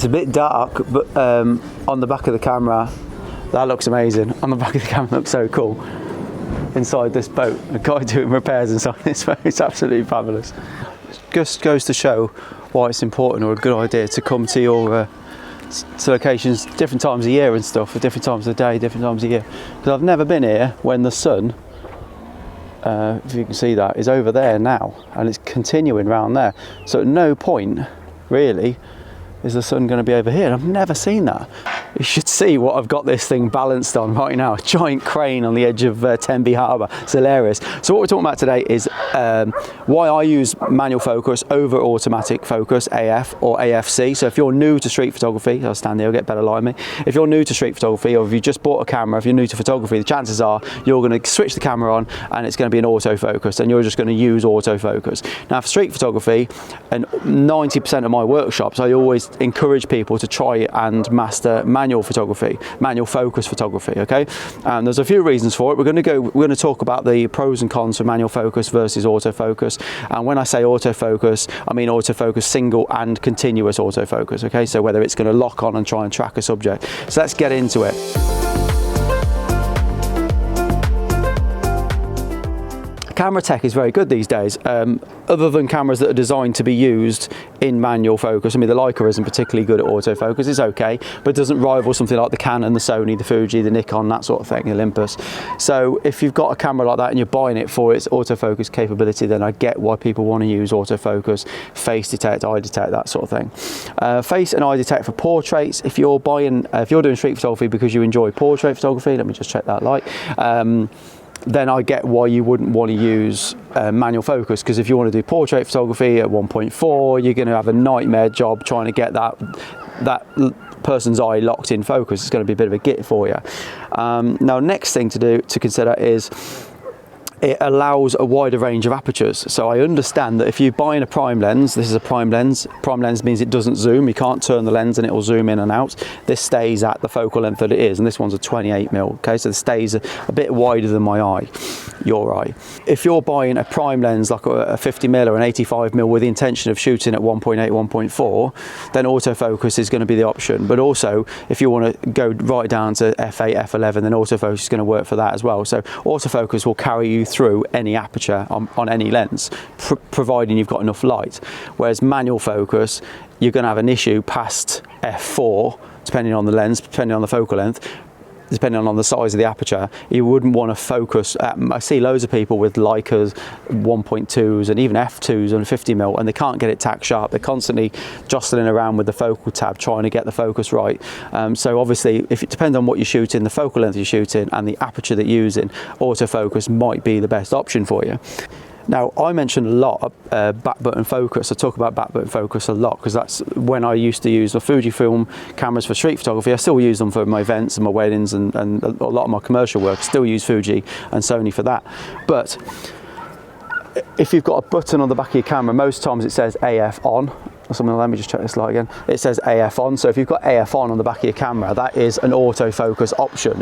It's a bit dark, but on the back of the camera, that looks amazing. On the back of the camera, looks so cool. Inside this boat, a guy doing repairs inside this boat. It's absolutely fabulous. It just goes to show why it's important, or a good idea, to come to your to locations different times of year and stuff, at different times of the day, different times of year. Because I've never been here when the sun, if you can see that, is over there now, and it's continuing round there. So at no point, really, is the sun going to be over here? And I've never seen that. You should see what I've got this thing balanced on right now. A giant crane on the edge of Tenby Harbour. It's hilarious. So what we're talking about today is why I use manual focus over automatic focus, AF or AFC. So if you're new to street photography, I'll stand here, I'll get better light me. If you're new to street photography, or if you just bought a camera, if you're new to photography, the chances are you're going to switch the camera on and it's going to be an autofocus, and you're just going to use autofocus. Now for street photography, and 90% of my workshops, I always encourage people to try and master manual photography, manual focus photography. Okay, and there's a few reasons for it. We're going to talk about the pros and cons of manual focus versus autofocus. And when I say autofocus, I mean autofocus single and continuous autofocus. Okay, so whether it's going to lock on and try and track a subject. So let's get into it. Camera tech is very good these days, other than cameras that are designed to be used in manual focus. I mean, the Leica isn't particularly good at autofocus. It's okay, but it doesn't rival something like the Canon, the Sony, the Fuji, the Nikon, that sort of thing, Olympus. So if you've got a camera like that and you're buying it for its autofocus capability, then I get why people want to use autofocus, face detect, eye detect, that sort of thing. Face and eye detect for portraits. If you're doing street photography because you enjoy portrait photography, let me just check that light. Then I get why you wouldn't want to use manual focus, because if you want to do portrait photography at 1.4, you're going to have a nightmare job trying to get that person's eye locked in focus. It's going to be a bit of a git for you. Now, next thing to consider is it allows a wider range of apertures. So I understand that if you're buying a prime lens, this is a prime lens. Prime lens means it doesn't zoom. You can't turn the lens and it will zoom in and out. This stays at the focal length that it is, and this one's a 28mm. Okay, so it stays a bit wider than my eye, your eye. If you're buying a prime lens like a 50mm or an 85mm with the intention of shooting at 1.8, 1.4, then autofocus is going to be the option. But also, if you want to go right down to f8, f11, then autofocus is going to work for that as well. So autofocus will carry you through any aperture on any lens, providing you've got enough light. Whereas manual focus, you're going to have an issue past f4, depending on the lens, depending on the focal length, depending on the size of the aperture. You wouldn't want to focus at, I see loads of people with Leicas 1.2s and even f2s on 50mm, and they can't get it tack sharp. They're constantly jostling around with the focal tab trying to get the focus right. So obviously, if it depends on what you're shooting, the focal length you're shooting and the aperture that you're using, autofocus might be the best option for you. Now, I mentioned a lot back button focus. I talk about back button focus a lot because that's when I used to use the Fujifilm cameras for street photography. I still use them for my events and my weddings and a lot of my commercial work. I still use Fuji and Sony for that. But if you've got a button on the back of your camera, most times it says AF on. Or something. Let me just check this light again. It says AF on. So if you've got AF on the back of your camera, that is an autofocus option.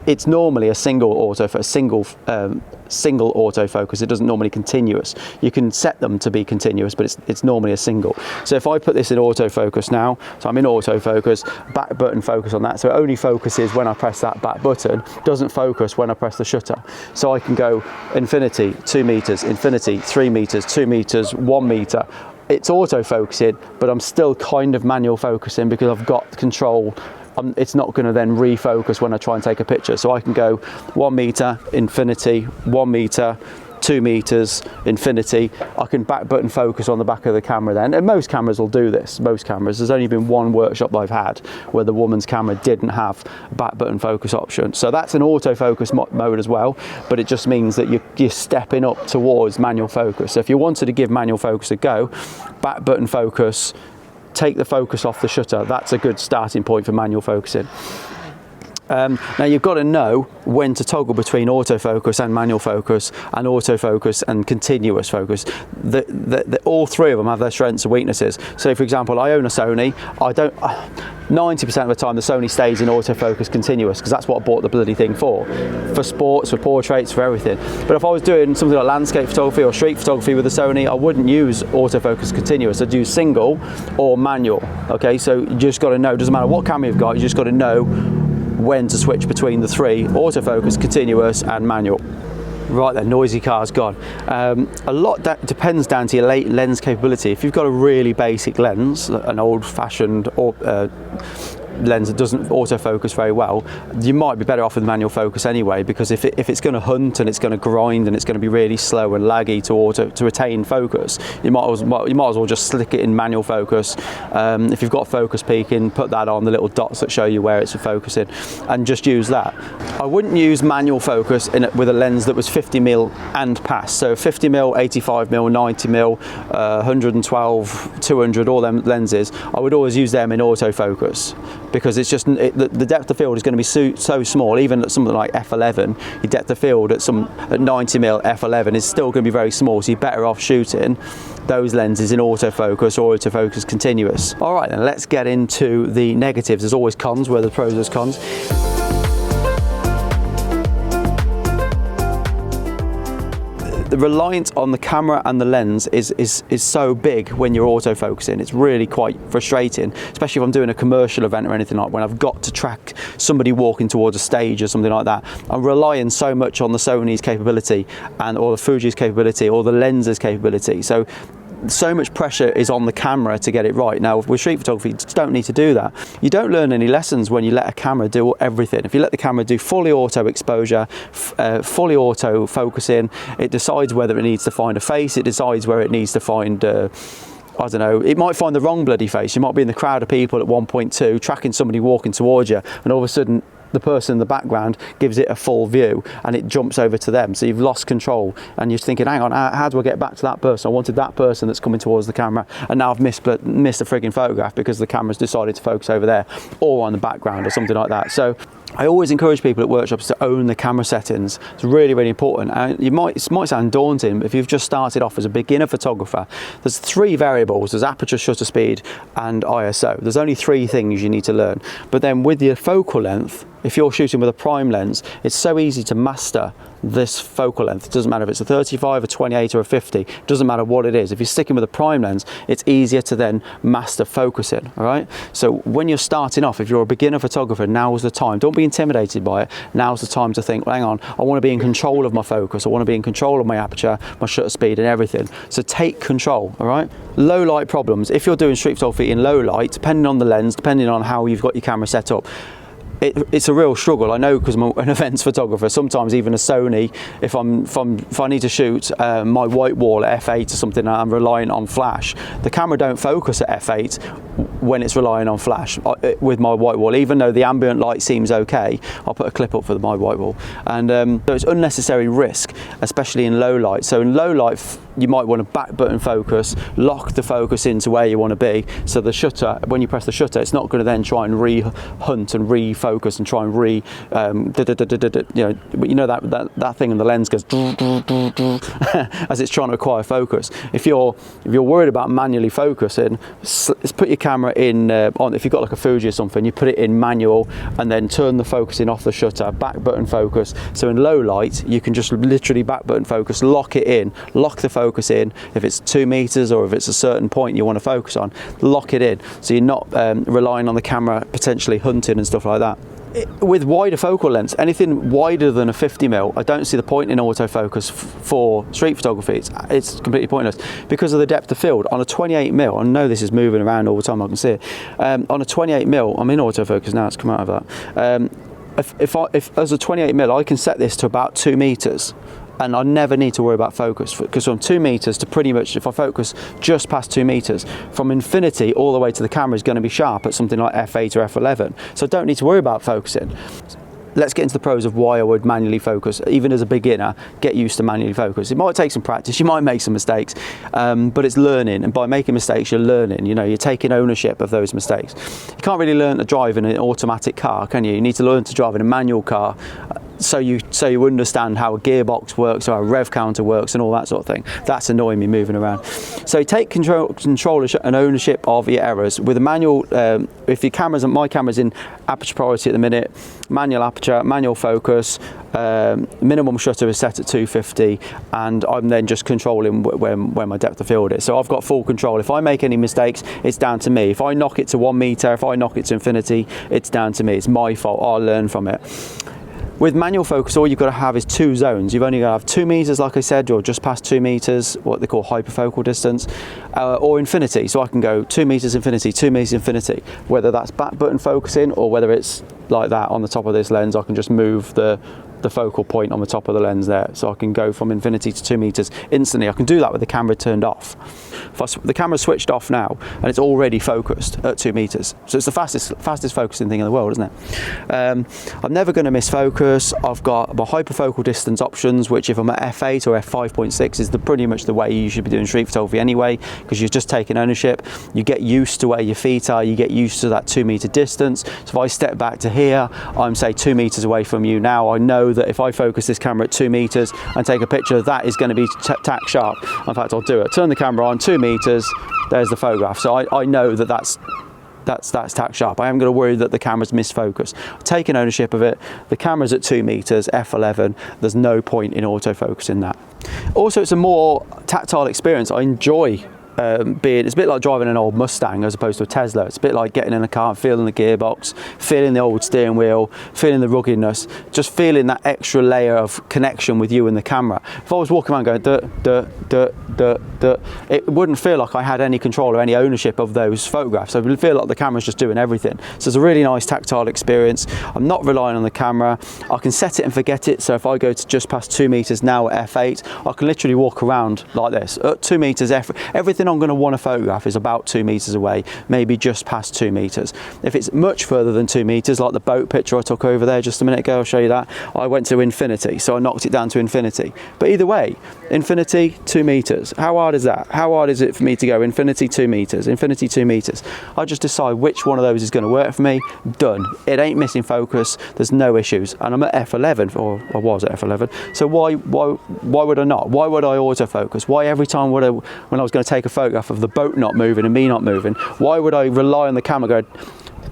It's normally a single autofocus, single autofocus. It doesn't normally continuous. You can set them to be continuous, but it's normally a single. So if I put this in autofocus now, so I'm in autofocus, back button focus on that. So it only focuses when I press that back button, doesn't focus when I press the shutter. So I can go infinity, 2 meters, infinity, 3 meters, 2 meters, 1 meter. It's auto-focusing, but I'm still kind of manual focusing because I've got control. It's not going to then refocus when I try and take a picture. So I can go 1 meter, infinity, 1 meter, 2 meters, infinity. I can back button focus on the back of the camera then. And most cameras will do this. Most cameras. There's only been one workshop I've had where the woman's camera didn't have back button focus option. So that's an autofocus mode as well, but it just means that you're stepping up towards manual focus. So if you wanted to give manual focus a go, back button focus, take the focus off the shutter. That's a good starting point for manual focusing. Now you've got to know when to toggle between autofocus and manual focus and autofocus and continuous focus. All three of them have their strengths and weaknesses. So for example, I own a Sony. 90% of the time the Sony stays in autofocus continuous because that's what I bought the bloody thing for sports, for portraits, for everything. But if I was doing something like landscape photography or street photography with the Sony, I wouldn't use autofocus continuous. I'd use single or manual. Okay, so you just got to know, doesn't matter what camera you've got, you just got to know when to switch between the three: autofocus, continuous and manual. Right then, noisy car's gone. A lot depends down to your lens capability. If you've got a really basic lens, an old-fashioned lens that doesn't autofocus very well, you might be better off with manual focus anyway, because if it's going to hunt and it's going to grind and it's going to be really slow and laggy to retain focus, you might as well just slick it in manual focus. If you've got focus peaking, put that on, the little dots that show you where it's focusing, and just use that. I wouldn't use manual focus with a lens that was 50mm and past. So 50mm, 85mm, 90mm, 112, 200, all them lenses, I would always use them in autofocus, because it's just the depth of field is going to be so small. Even at something like f11, your depth of field at 90mm f11 is still going to be very small, so you're better off shooting those lenses in autofocus or autofocus continuous. All right then, let's get into the negatives. There's always cons where there's pros, there's cons. The reliance on the camera and the lens is so big when you're autofocusing. It's really quite frustrating, especially if I'm doing a commercial event or anything like when I've got to track somebody walking towards a stage or something like that. I'm relying so much on the Sony's capability or the Fuji's capability or the lens's capability. So much pressure is on the camera to get it right. Now with street photography, you just don't need to do that. You don't learn any lessons when you let a camera do everything. If you let the camera do fully auto exposure, fully auto focusing, it decides whether it needs to find a face, it decides where it needs to find I don't know, it might find the wrong bloody face. You might be in the crowd of people at 1.2 tracking somebody walking towards you, and all of a sudden the person in the background gives it a full view and it jumps over to them, so you've lost control and you're thinking, hang on, how do I get back to that person? I wanted that person that's coming towards the camera, and now I've missed a frigging photograph because the camera's decided to focus over there or on the background or something like that. So I always encourage people at workshops to own the camera settings. It's really, really important. And it might sound daunting, but if you've just started off as a beginner photographer, there's three variables. There's aperture, shutter speed and ISO. There's only three things you need to learn. But then with your focal length, if you're shooting with a prime lens, it's so easy to master this focal length. It doesn't matter if it's a 35, a 28 or a 50, it doesn't matter what it is. If you're sticking with a prime lens, it's easier to then master focusing, all right? So when you're starting off, if you're a beginner photographer, now's the time. Don't be intimidated by it. Now's the time to think, well, hang on, I want to be in control of my focus. I want to be in control of my aperture, my shutter speed and everything. So take control, all right? Low light problems. If you're doing street photography in low light, depending on the lens, depending on how you've got your camera set up, it's a real struggle. I know, because I'm an events photographer. Sometimes even a Sony, if I need to shoot my white wall at f8 or something, and I'm relying on flash, the camera don't focus at f8 when it's relying on flash with my white wall. Even though the ambient light seems okay, I'll put a clip up for my white wall, and so it's unnecessary risk, especially in low light. So in low light, you might want to back button focus, lock the focus into where you want to be, so the shutter, when you press the shutter, it's not going to then try and re-hunt and refocus and try and that thing in the lens goes as it's trying to acquire focus. If you're worried about manually focusing, put your camera in on. If you've got like a Fuji or something, you put it in manual and then turn the focusing off the shutter, back button focus. So in low light, you can just literally back button focus, lock it in, lock the focus in. If it's 2 meters or if it's a certain point you want to focus on, lock it in, so you're not relying on the camera potentially hunting and stuff like that. With wider focal lengths, anything wider than a 50mm, I don't see the point in autofocus for street photography. It's completely pointless because of the depth of field. On a 28mm, I know this is moving around all the time, I can see it. On a 28mm, I'm in autofocus now, it's come out of that. If as a 28mm, I can set this to about 2 meters. And I never need to worry about focus, because from 2 meters to pretty much, if I focus just past 2 meters, from infinity all the way to the camera is going to be sharp at something like f8 or f11. So I don't need to worry about focusing. let's get into the pros of why I would manually focus. Even as a beginner, get used to manually focus. It might take some practice, you might make some mistakes, but it's learning, and by making mistakes, you're learning. You know, you're taking ownership of those mistakes. You can't really learn to drive in an automatic car, can you? You need to learn to drive in a manual car, so you understand how a gearbox works, or how a rev counter works, and all that sort of thing. That's annoying me moving around. So take control and ownership of your errors. With a manual, if your camera's, my camera's in aperture priority at the minute, manual aperture, manual focus, minimum shutter is set at 250, and I'm then just controlling where my depth of field is. So I've got full control. If I make any mistakes, it's down to me. If I knock it to 1 meter, if I knock it to infinity, it's down to me. It's my fault. I'll learn from it. With manual focus, all you've got to have is 2 zones. You've only got to have 2 meters, like I said, or just past 2 meters, what they call hyperfocal distance, or infinity. So I can go 2 meters infinity, 2 meters infinity, whether that's back button focusing or whether it's like that on the top of this lens. I can just move the focal point on the top of the lens there, so I can go from infinity to 2 meters instantly. I can do that with the camera turned off. If the camera's switched off now and it's already focused at 2 meters, so it's the fastest focusing thing in the world, isn't it? I'm never going to miss focus. I've got my hyperfocal distance options, which if I'm at f8 or f5.6 is pretty much the way you should be doing street photography anyway, because you're just taking ownership. You get used to where your feet are, you get used to that 2 meter distance. So if I step back to here, I'm say 2 meters away from you now. I know that if I focus this camera at 2 meters and take a picture, that is going to be tack sharp. In fact, I'll do it. Turn the camera on, 2 meters, there's the photograph. So I know that that's tack sharp. I am going to worry that the camera's misfocused. Taking ownership of it. The camera's at 2 meters, f11. There's no point in autofocus in that. Also, it's a more tactile experience. I enjoy it's a bit like driving an old Mustang as opposed to a Tesla. It's a bit like getting in a car and feeling the gearbox, feeling the old steering wheel, feeling the ruggedness, just feeling that extra layer of connection with you and the camera. If I was walking around going duh, duh, duh, duh, duh, it wouldn't feel like I had any control or any ownership of those photographs. It would feel like the camera's just doing everything. So it's a really nice tactile experience. I'm not relying on the camera. I can set it and forget it. So if I go to just past 2 meters now at f8, I can literally walk around like this at 2 meters. Everything I'm going to want to photograph is about 2 meters away, maybe just past 2 meters. If it's much further than 2 meters, like the boat picture I took over there just a minute ago, I'll show you that. I went to infinity, so I knocked it down to infinity. But either way, infinity, 2 meters. How hard is that? How hard is it for me to go infinity, 2 meters, infinity, 2 meters? I just decide which one of those is going to work for me. Done. It ain't missing focus. There's no issues. And I'm at f11, or I was at f11. So why would I not? Why would I autofocus? Why every time when I was going to take a photograph of the boat not moving and me not moving, why would I rely on the camera going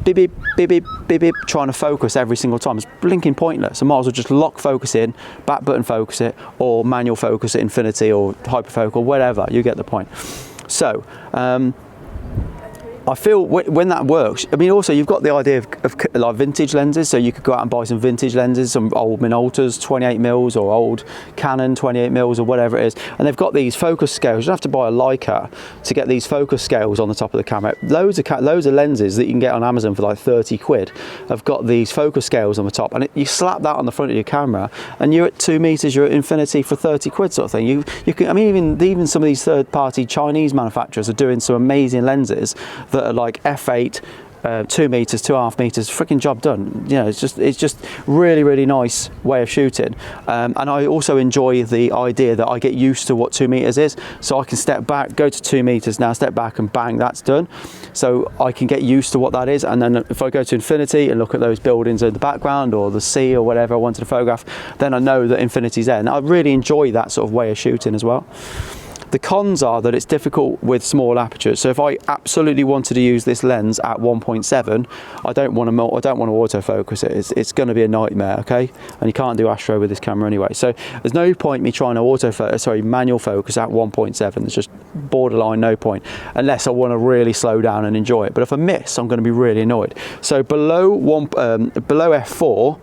beep beep beep beep beep beep trying to focus every single time? It's blinking pointless. I might as well just lock focus in, back button focus it, or manual focus at infinity or hyperfocal, whatever. You get the point. So I feel when that works, I mean, also you've got the idea of like vintage lenses, so you could go out and buy some vintage lenses, some old Minoltas 28mm or old Canon 28mm or whatever it is, and they've got these focus scales. You don't have to buy a Leica to get these focus scales on the top of the camera. Loads of lenses that you can get on Amazon for like 30 quid have got these focus scales on the top, and you slap that on the front of your camera and you're at 2 meters, you're at infinity for 30 quid sort of thing. You can, I mean, even some of these third-party Chinese manufacturers are doing some amazing lenses that are like f8, 2 meters, 2.5 meters, freaking job done. You know, it's just really nice way of shooting. And I also enjoy the idea that I get used to what 2 meters is, so I can step back, go to 2 meters now, step back, and bang, that's done. So I can get used to what that is, and then if I go to infinity and look at those buildings in the background or the sea or whatever I wanted to photograph, then I know that infinity's there. And I really enjoy that sort of way of shooting as well. The cons are that it's difficult with small apertures. So if I absolutely wanted to use this lens at 1.7, I don't want to autofocus it. It's going to be a nightmare, okay? And you can't do astro with this camera anyway. So there's no point me trying to manual focus at 1.7. There's just borderline no point, unless I want to really slow down and enjoy it. But if I miss, I'm going to be really annoyed. So below f4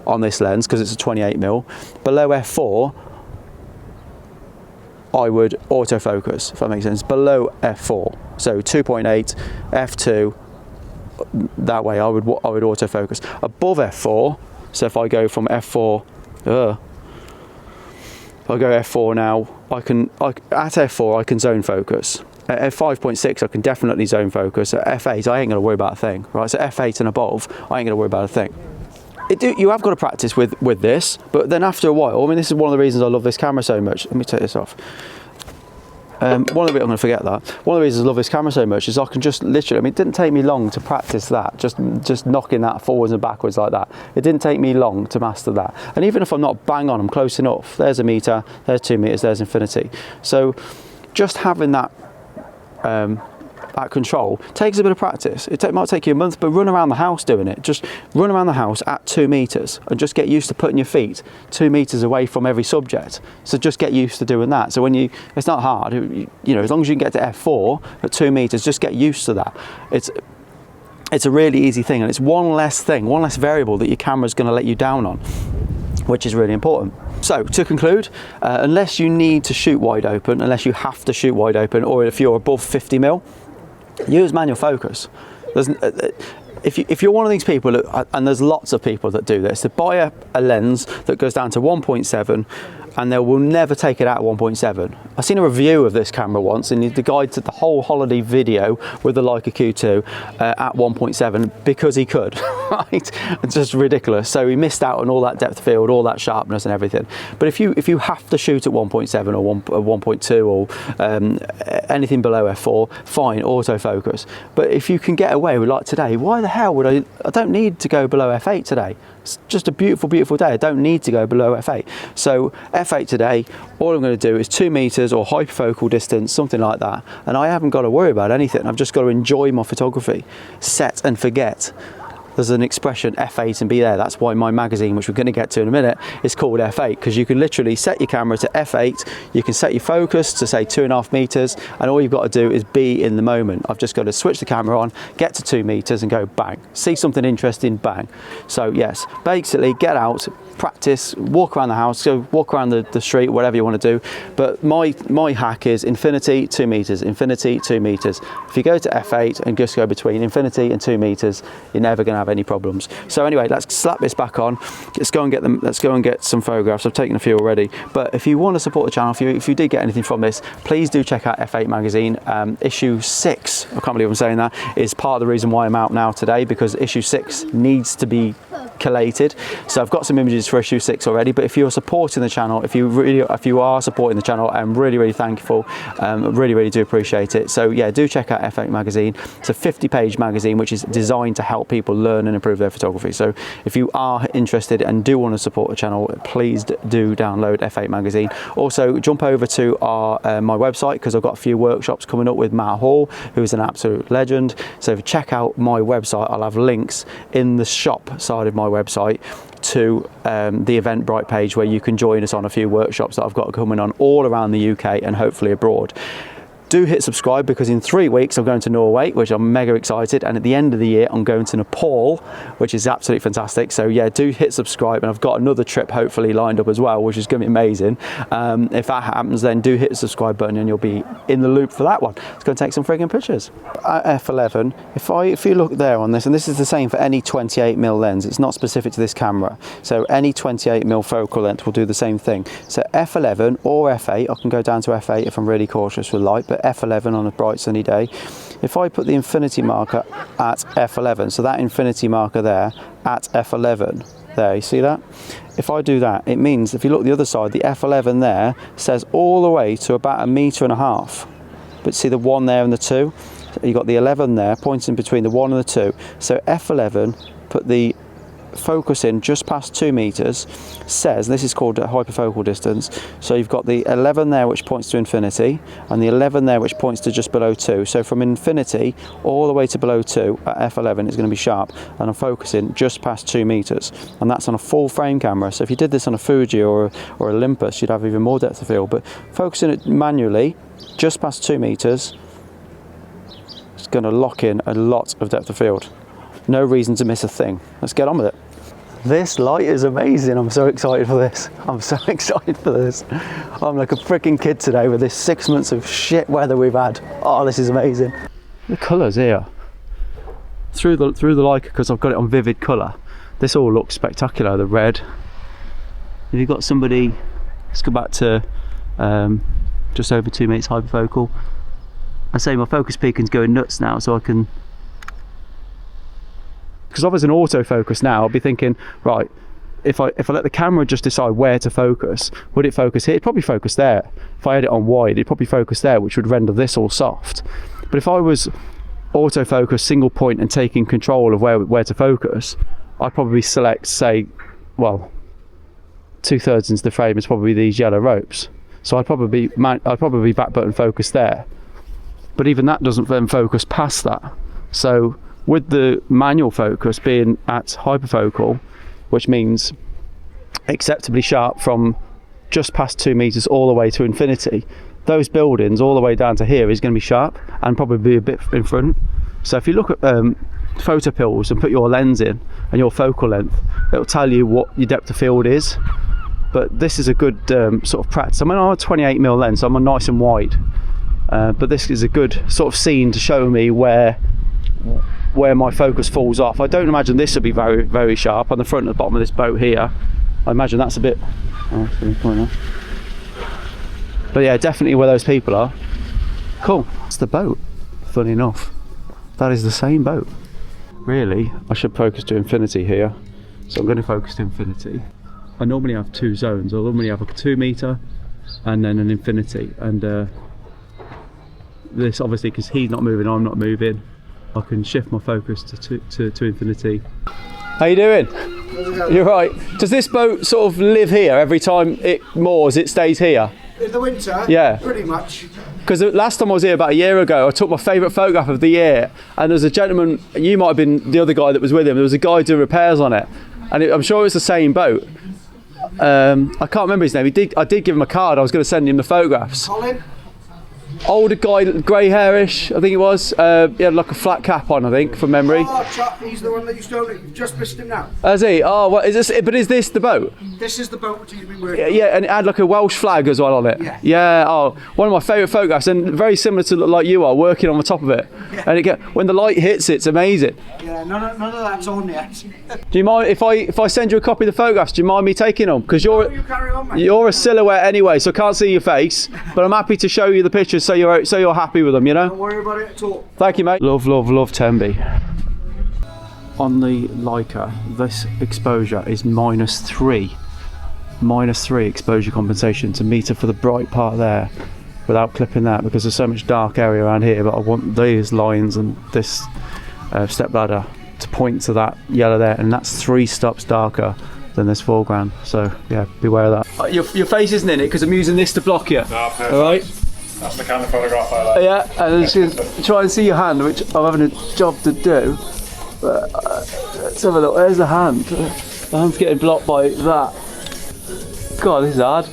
on this lens, because it's a 28mm, below f4, I would autofocus, if that makes sense. Below f4, so 2.8, f2, that way I would autofocus. Above f4, so if I go from f4, if I go f4 now, at f4 I can zone focus. At f5.6 I can definitely zone focus. At f8 I ain't gonna worry about a thing, right? So f8 and above, I ain't gonna worry about a thing. you have got to practice with this, but then after a while, I mean, this is one of the reasons I love this camera so much. Let me take this off. I'm going to forget that. One of the reasons I love this camera so much is I can just literally, I mean, it didn't take me long to practice that, just knocking that forwards and backwards like that. It didn't take me long to master that. And even if I'm not bang on, I'm close enough. There's a meter, there's 2 meters, there's infinity. So just having that control takes a bit of practice. It might take you a month, but run around the house doing it. Just run around the house at 2 meters and just get used to putting your feet 2 meters away from every subject. So just get used to doing that. So when it's not hard, you know, as long as you can get to f4 at 2 meters, just get used to that. It's a really easy thing, and it's one less variable that your camera's going to let you down on, which is really important. So to conclude, unless you need to shoot wide open, unless you have to shoot wide open, or if you're above 50mm, use manual focus. If you're one of these people, and there's lots of people that do this, they buy a lens that goes down to 1.7 and they will never take it out at 1.7. I've seen a review of this camera once, and the guy did the whole holiday video with the Leica Q2 at 1.7 because he could, right? It's just ridiculous. So he missed out on all that depth of field, all that sharpness and everything. But if you have to shoot at 1.7 or 1.2 or anything below f4, fine, autofocus. But if you can get away with, like today, why the hell would I don't need to go below f8 today. It's just a beautiful, beautiful day. I don't need to go below f8. So f8 today, all I'm going to do is 2 meters or hyperfocal distance, something like that. And I haven't got to worry about anything. I've just got to enjoy my photography. Set and forget. There's an expression, F8 and be there. That's why my magazine, which we're going to get to in a minute, is called F8, because you can literally set your camera to F8. You can set your focus to say 2.5 meters, and all you've got to do is be in the moment. I've just got to switch the camera on, get to 2 meters and go bang. See something interesting, bang. So yes, basically get out, practice, walk around the house, go walk around the street, whatever you want to do. But my hack is infinity, 2 meters, infinity, 2 meters. If you go to F8 and just go between infinity and 2 meters, you're never going to have any problems. So anyway, let's slap this back on. Let's go and get them. Let's go and get some photographs. I've taken a few already. But if you want to support the channel, if you did get anything from this, please do check out F8 magazine. Issue 6. I can't believe I'm saying that. Is part of the reason why I'm out now today, because issue 6 needs to be collated. So I've got some images for issue 6 already. But if you're supporting the channel, if you are supporting the channel, I'm really, really thankful. Really, really do appreciate it. So yeah, do check out F8 magazine. It's a 50-page magazine which is designed to help people learn and improve their photography. So if you are interested and do want to support the channel, please do download F8 magazine. Also jump over to my website, because I've got a few workshops coming up with Matt Hall, who is an absolute legend. So if you check out my website, I'll have links in the shop side of my website to the Eventbrite page, where you can join us on a few workshops that I've got coming on all around the UK and hopefully abroad. Do hit subscribe, because in 3 weeks I'm going to Norway, which I'm mega excited, and at the end of the year I'm going to Nepal, which is absolutely fantastic. So yeah, do hit subscribe, and I've got another trip hopefully lined up as well, which is going to be amazing. If that happens, then do hit the subscribe button and you'll be in the loop for that one. Let's go and take some friggin' pictures. At f11, if you look there on this, and this is the same for any 28mm lens, it's not specific to this camera, so any 28mm focal length will do the same thing. So f11 or f8, I can go down to f8 if I'm really cautious with light, but f11 on a bright sunny day. If I put the infinity marker at f11, so that infinity marker there at f11 there, you see that? If I do that, it means if you look the other side, the f11 there says all the way to about 1.5 meters. But see the 1 there and the 2? So you got the 11 there pointing between the 1 and the 2. So f11, put the focus in just past 2 meters, says, this is called a hyperfocal distance, so you've got the 11 there which points to infinity, and the 11 there which points to just below 2. So from infinity all the way to below 2 at f11 is going to be sharp, and I'm focusing just past 2 meters, and that's on a full frame camera. So if you did this on a Fuji or Olympus, you'd have even more depth of field. But focusing it manually just past 2 meters, it's going to lock in a lot of depth of field. No reason to miss a thing. Let's get on with it. This light is amazing. I'm so excited for this. I'm so excited for this. I'm like a freaking kid today with this 6 months of shit weather we've had. Oh, this is amazing. The colours here. Through the Leica, because I've got it on vivid colour, this all looks spectacular. The red. If you've got somebody, let's go back to just over 2 meters hyperfocal. I say my focus peaking's going nuts now, so I can Because if I was in autofocus now, I'd be thinking, right, if I let the camera just decide where to focus, would it focus here? It'd probably focus there. If I had it on wide, it'd probably focus there, which would render this all soft. But if I was autofocus single point and taking control of where to focus, I'd probably select, say, well, 2/3 into the frame is probably these yellow ropes. So I'd probably back button focus there. But even that doesn't then focus past that. So with the manual focus being at hyperfocal, which means acceptably sharp from just past 2 meters all the way to infinity, those buildings all the way down to here is going to be sharp and probably be a bit in front. So if you look at photo pills and put your lens in and your focal length, it'll tell you what your depth of field is. But this is a good sort of practice. I'm on a 28mm lens, so I'm nice and wide. But this is a good sort of scene to show me where my focus falls off. I don't imagine this will be very, very sharp on the front and the bottom of this boat here. I imagine that's a bit... But yeah, definitely where those people are. Cool. It's the boat, funny enough. That is the same boat. Really, I should focus to infinity here. So I'm going to focus to infinity. I normally have 2 zones. I normally have a 2 meter and then an infinity. And this obviously, because he's not moving, I'm not moving, I can shift my focus to infinity. How you doing? You're right. Does this boat sort of live here every time it moors? It stays here? In the winter? Yeah. Pretty much. Because the last time I was here about a year ago, I took my favourite photograph of the year, and there was a gentleman, you might have been the other guy that was with him, there was a guy doing repairs on it, and I'm sure it was the same boat. I can't remember his name. I did give him a card. I was going to send him the photographs. Colin? Older guy, grey hairish, I think it was. He had like a flat cap on, I think, from memory. Oh, he's the one that used to own it. You've just missed him now. Has he? Oh, what is this? But is this the boat? This is the boat that he's been working on. Yeah, and it had like a Welsh flag as well on it. Yeah. Yeah. Oh, one of my favourite photographs, and very similar to like you are working on the top of it. Yeah. And when the light hits, it's amazing. Yeah, none of that's on yet. Do you mind if I send you a copy of the photographs? Do you mind me taking them? Because you carry on, mate. You're a silhouette anyway, so I can't see your face. But I'm happy to show you the pictures, so you're happy with them, you know. Don't worry about it at all. Thank you, mate. Love, love, love Tembe. On the Leica, this exposure is -3. -3 exposure compensation to meter for the bright part there, without clipping that, because there's so much dark area around here. But I want these lines and this step ladder to point to that yellow there, and that's 3 stops darker than this foreground. So yeah, beware of that. Your face isn't in it because I'm using this to block you. No, perfect. All right. That's the kind of photograph I like. Yeah, and just try and see your hand, which I'm having a job to do. But let's have a look. There's the hand. The hand's getting blocked by that. God, this is hard.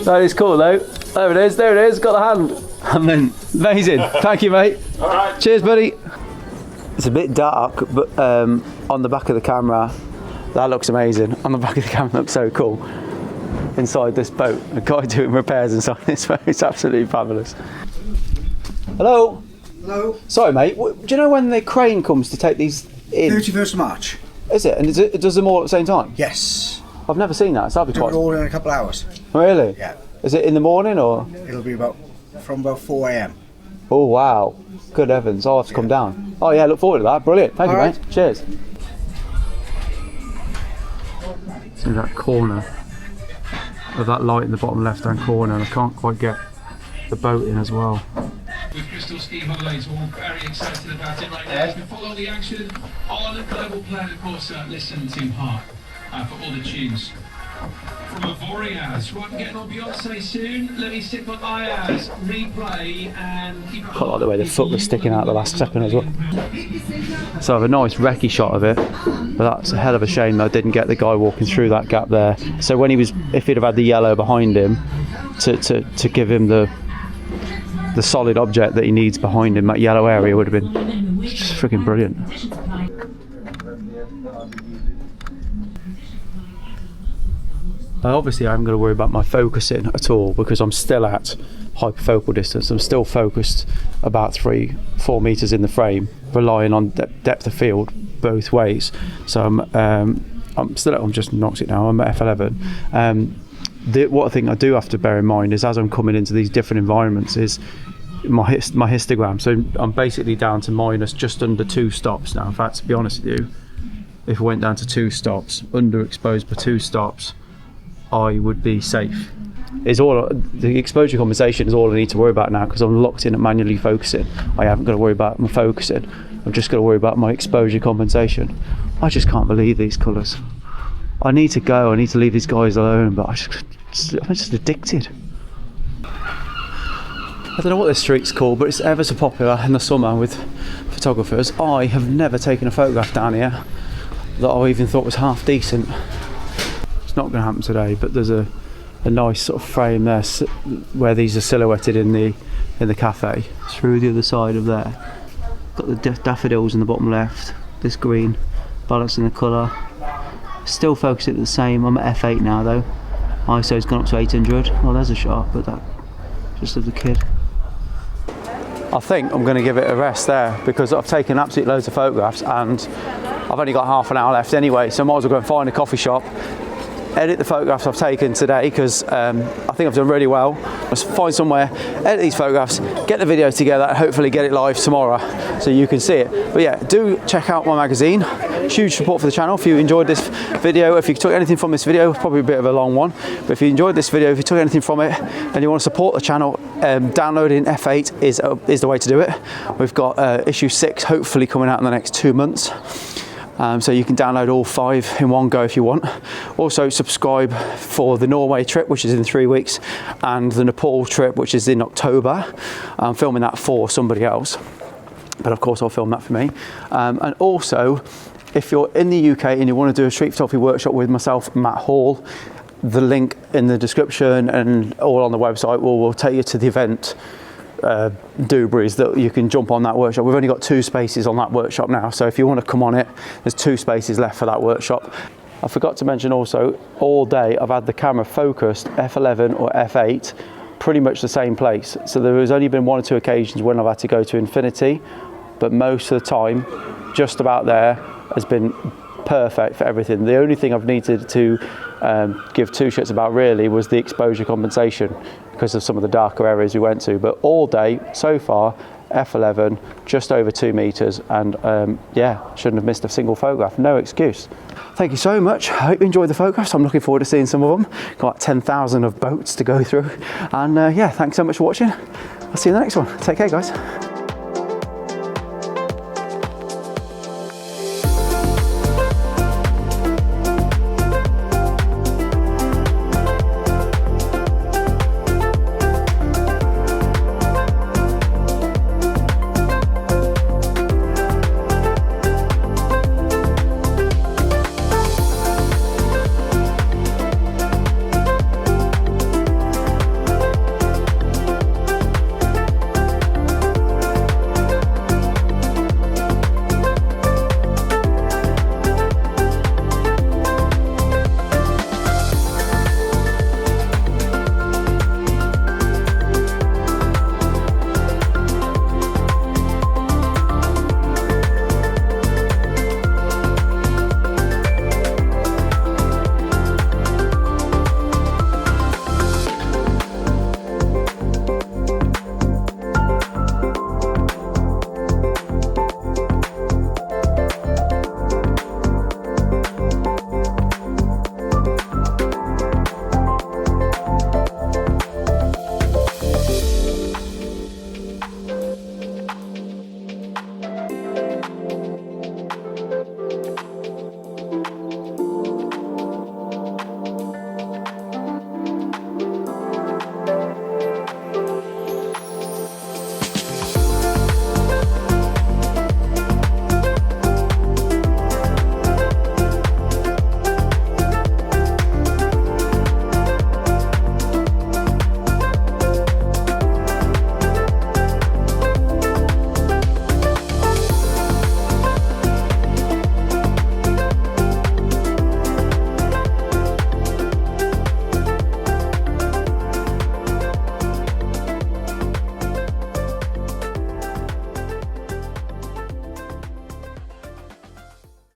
That is cool though. There it is. There it is. Got the hand. And then amazing. Thank you, mate. All right. Cheers, buddy. It's a bit dark, but on the back of the camera, that looks amazing. On the back of the camera, looks so cool. Inside this boat, a guy doing repairs inside this boat. It's absolutely fabulous. Hello. Hello. Sorry, mate. Do you know when the crane comes to take these in? 31st of March. Is it? And it does them all at the same time? Yes. I've never seen that. So that'll be Do it quite. all in a couple of hours. Really? Yeah. Is it in the morning or? It'll be from about 4 a.m. Oh wow! Good heavens! I'll have to come down. Oh yeah, look forward to that. Brilliant. Thank you, All mate. Cheers. See that corner of that light in the bottom left-hand corner, and I can't quite get the boat in as well. With Bristol Ski Holidays, we're all very excited about it right now. You can follow the action on Global Plan, of course. Listen to Heart for all the tunes. From Avoriaz, right, we're getting on Beyonce soon. Let me sip on Ayaz, replay, and keep Quite like the way the foot was sticking out the last second as well. So I have a nice recce shot of it, but that's a hell of a shame that I didn't get the guy walking through that gap there. So when if he'd have had the yellow behind him, to give him the solid object that he needs behind him, that yellow area would have been just freaking brilliant. Obviously I haven't got to worry about my focusing at all because I'm still at hyperfocal distance. I'm still focused about 3-4 meters in the frame, relying on depth of field both ways. So I'm just knocked it now. I'm at f11. What I think I do have to bear in mind is as I'm coming into these different environments is my histogram. So I'm basically down to minus just under 2 stops now. In fact, to be honest with you, if I went down to 2 stops, underexposed by 2 stops, I would be safe. The exposure compensation is all I need to worry about now, because I'm locked in at manually focusing. I haven't got to worry about my focusing. I've just got to worry about my exposure compensation. I just can't believe these colours. I need to go. I need to leave these guys alone, but I'm just addicted. I don't know what this street's called, but it's ever so popular in the summer with photographers. I have never taken a photograph down here that I even thought was half decent. It's not going to happen today, but there's a nice sort of frame there where these are silhouetted in the cafe. Through the other side of there, got the daffodils in the bottom left. This green, balancing the colour. Still focusing at the same. I'm at f8 now though. ISO's gone up to 800. Well, there's a shot, but that just of the kid. I think I'm going to give it a rest there, because I've taken absolute loads of photographs and I've only got half an hour left anyway, so I might as well go and find a coffee shop, edit the photographs I've taken today, because I think I've done really well. Just find somewhere, edit these photographs, get the video together, and hopefully get it live tomorrow so you can see it. But yeah, do check out my magazine. Huge support for the channel. If you enjoyed this video, if you took anything from this video, probably a bit of a long one, but if you enjoyed this video, if you took anything from it and you want to support the channel, downloading F8 is the way to do it. We've got issue 6 hopefully coming out in the next 2 months. So you can download all 5 in one go if you want. Also subscribe for the Norway trip, which is in 3 weeks, and the Nepal trip, which is in October. I'm filming that for somebody else, but of course I'll film that for me. And also, if you're in the UK and you want to do a street photography workshop with myself, Matt Hall, the link in the description and all on the website will take you to the event Dewberry's, that you can jump on that workshop. We've only got 2 spaces on that workshop now, so if you want to come on it, there's 2 spaces left for that workshop. I forgot to mention also, all day I've had the camera focused f11 or f8 pretty much the same place, so there has only been 1 or 2 occasions when I've had to go to infinity, but most of the time just about there has been perfect for everything. The only thing I've needed to give 2 shits about really was the exposure compensation, because of some of the darker areas we went to. But all day so far, f11, just over 2 meters, and yeah, shouldn't have missed a single photograph. No excuse. Thank you so much. I hope you enjoyed the photographs. I'm looking forward to seeing some of them. Got 10,000 of boats to go through, and yeah, thanks so much for watching. I'll see you in the next one. Take care, guys.